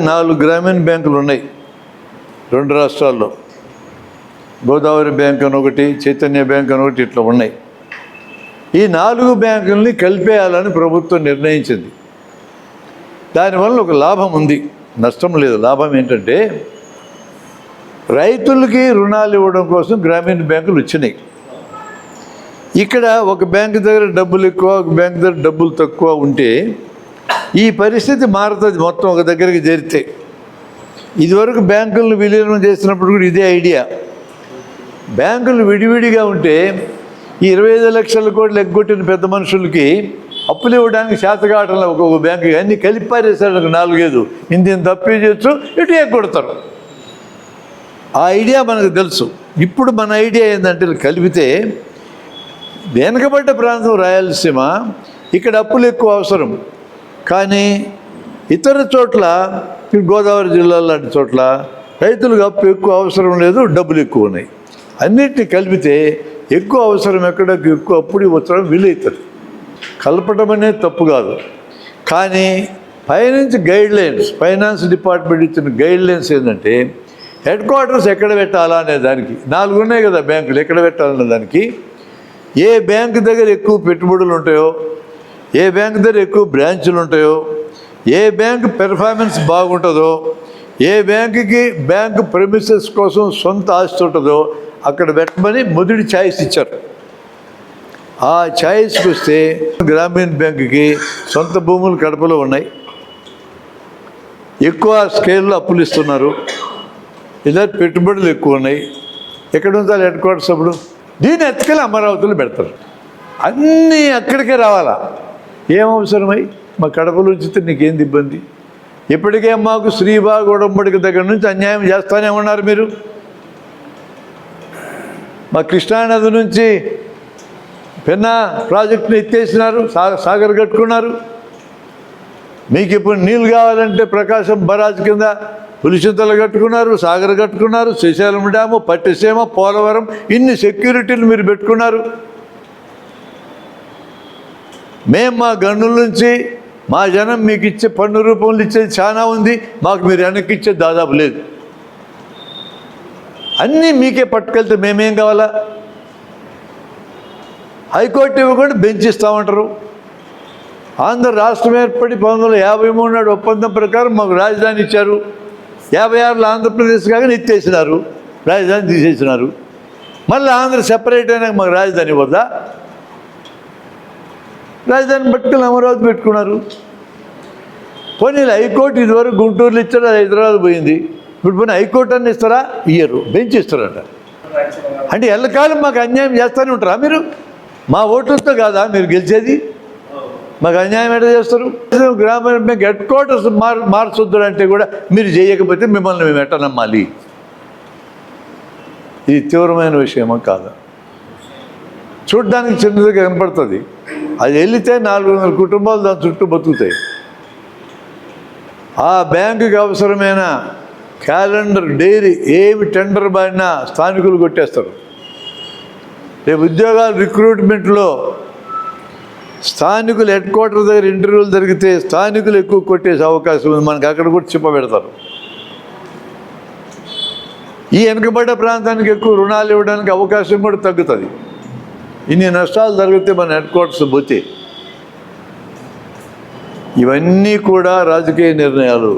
4 గ్రామీణ బ్యాంకులు ఉన్నాయి 2 రాష్ట్రాల్లో. గోదావరి బ్యాంక్ అని ఒకటి, చైతన్య బ్యాంక్ అని ఒకటి, ఇట్లా ఉన్నాయి. ఈ 4 బ్యాంకుల్ని కలిపేయాలని ప్రభుత్వం నిర్ణయించింది. దానివల్ల ఒక లాభం ఉంది, నష్టం లేదు. లాభం ఏంటంటే రైతులకి రుణాలు ఇవ్వడం కోసం గ్రామీణ బ్యాంకులు వచ్చినాయి. ఇక్కడ ఒక బ్యాంకు దగ్గర డబ్బులు ఎక్కువ, ఒక బ్యాంకు దగ్గర డబ్బులు తక్కువ ఉంటే ఈ పరిస్థితి మారుతుంది మొత్తం ఒక దగ్గరికి చేరితే. ఇదివరకు బ్యాంకులను విలీనం చేసినప్పుడు కూడా ఇదే ఐడియా. బ్యాంకులు విడివిడిగా ఉంటే ఈ 25 లక్షల కోట్లు ఎగ్గొట్టిన పెద్ద మనుషులకి అప్పులు ఇవ్వడానికి చేత కావడంలో ఒక్కొక్క బ్యాంకు అన్నీ కలిపి పారేశాడు 4-5. ఇంత తప్పే చేయొచ్చు, ఇటు ఎగ్గొడతారు. ఆ ఐడియా మనకు తెలుసు. ఇప్పుడు మన ఐడియా ఏంటంటే కలిపితే వెనకబడ్డ ప్రాంతం రాయలసీమ, ఇక్కడ అప్పులు ఎక్కువ అవసరం. కానీ ఇతర చోట్ల గోదావరి జిల్లా లాంటి చోట్ల రైతులకు అప్పు ఎక్కువ అవసరం లేదు, డబ్బులు ఎక్కువ ఉన్నాయి. అన్నిటినీ కలిపితే ఎక్కువ అవసరం ఎక్కడ ఎక్కువ అప్పుడు ఇవ్వడం వీలవుతుంది. కలపడం అనేది తప్పు కాదు. కానీ పైనుంచి గైడ్లైన్స్, ఫైనాన్స్ డిపార్ట్మెంట్ ఇచ్చిన గైడ్లైన్స్ ఏంటంటే హెడ్ క్వార్టర్స్ ఎక్కడ పెట్టాలా అనే దానికి 4 ఉన్నాయి కదా బ్యాంకులు, ఎక్కడ పెట్టాలనే దానికి ఏ బ్యాంకు దగ్గర ఎక్కువ పెట్టుబడులు ఉంటాయో, ఏ బ్యాంకు దగ్గర ఎక్కువ బ్రాంచులు ఉంటాయో, ఏ బ్యాంకు పెర్ఫార్మెన్స్ బాగుంటుందో, ఏ బ్యాంకుకి బ్యాంకు ప్రెమిసెస్ కోసం సొంత ఆస్తి ఉంటుందో అక్కడ పెట్టమని మొదటి ఛాయిస్ ఇచ్చారు. ఆ ఛాయిస్కి వస్తే గ్రామీణ బ్యాంకుకి సొంత భూములు కడపలో ఉన్నాయి, ఎక్కువ స్కేల్లో అప్పులు ఇస్తున్నారు, ఇలా పెట్టుబడులు ఎక్కువ ఉన్నాయి. ఎక్కడ ఉండాలి హెడ్ క్వార్టర్స్? అప్పుడు దీన్ని ఎత్తుకెళ్ళి అమరావతిలో పెడతారు. అన్నీ అక్కడికే రావాలా? ఏం అవసరమై? మా కడపలో ఉంచితే నీకేంది ఇబ్బంది? ఇప్పటికే మాకు శ్రీబాగ్ ఉడంబడిక దగ్గర నుంచి అన్యాయం చేస్తానే ఉన్నారు మీరు. మా కృష్ణానది నుంచి పెన్నా ప్రాజెక్టుని ఎత్తేసినారు, సాగర్ కట్టుకున్నారు. మీకు ఇప్పుడు నీళ్ళు కావాలంటే ప్రకాశం బరాజ్ కింద పులిచింతలు కట్టుకున్నారు, సాగర్ కట్టుకున్నారు, శ్రీశైలం డ్యాము, పట్టిసీమ, పోలవరం, ఇన్ని సెక్యూరిటీలు మీరు పెట్టుకున్నారు. మేము మా గన్నుల నుంచి మా జనం మీకు ఇచ్చే పన్ను రూపంలో ఇచ్చేది చాలా ఉంది, మాకు మీరు వెనక్కి ఇచ్చేది దాదాపు లేదు. అన్నీ మీకే పట్టుకెళ్తే మేమేం కావాలా? హైకోర్టు ఇవ్వకుండా బెంచ్ ఇస్తామంటారు. ఆంధ్ర రాష్ట్రం ఏర్పడి 1953 నాడు ఒప్పందం ప్రకారం మాకు రాజధాని ఇచ్చారు. 56లో ఆంధ్రప్రదేశ్ కాగా ఎత్తేసినారు, రాజధాని తీసేసినారు. మళ్ళీ ఆంధ్ర సెపరేట్ అయినాక మాకు రాజధాని వద్దా? రాజధాని పట్టుకుని అమరావతి పెట్టుకున్నారు. పోనీ హైకోర్టు ఇదివరకు గుంటూరులో ఇచ్చారు, అది హైదరాబాద్ పోయింది. ఇప్పుడు పోనీ హైకోర్టు అని ఇస్తారా? ఇయ్యరు, బెంచ్ ఇస్తారట. అంటే ఎల్లకాలం మాకు అన్యాయం చేస్తూనే ఉంటారా మీరు? మా ఓట్లతో కాదా మీరు గెలిచేది? మాకు అన్యాయం ఎట్లా చేస్తారు? గ్రామీణ బ్యాంక్ హెడ్ క్వార్టర్స్ మార్చొద్దు అంటే కూడా మీరు చేయకపోతే మిమ్మల్ని మేము ఎట్లా నమ్మాలి? ఇది తీవ్రమైన విషయమా కాదా? చూడ్డానికి చిన్నదిగా కనపడుతుంది, అది వెళితే 400 కుటుంబాలు దాని చుట్టూ బతుకుతాయి. ఆ బ్యాంకుకి అవసరమైన క్యాలెండర్, డైరీ ఏమి టెండర్ బాడినా స్థానికులు కొట్టేస్తారు. రేపు ఉద్యోగాల రిక్రూట్మెంట్లో స్థానికులు హెడ్ క్వార్టర్ దగ్గర ఇంటర్వ్యూలు జరిగితే స్థానికులు ఎక్కువ కొట్టేసే అవకాశం ఉంది. మనకు అక్కడ కూడా చిప్ప పెడతారు. ఈ వెనుకబడ్డ ప్రాంతానికి ఎక్కువ రుణాలు ఇవ్వడానికి అవకాశం కూడా తగ్గుతుంది. ఇన్ని నష్టాలు జరిగితే మన హెడ్ క్వార్టర్స్ పోతే. ఇవన్నీ కూడా రాజకీయ నిర్ణయాలు.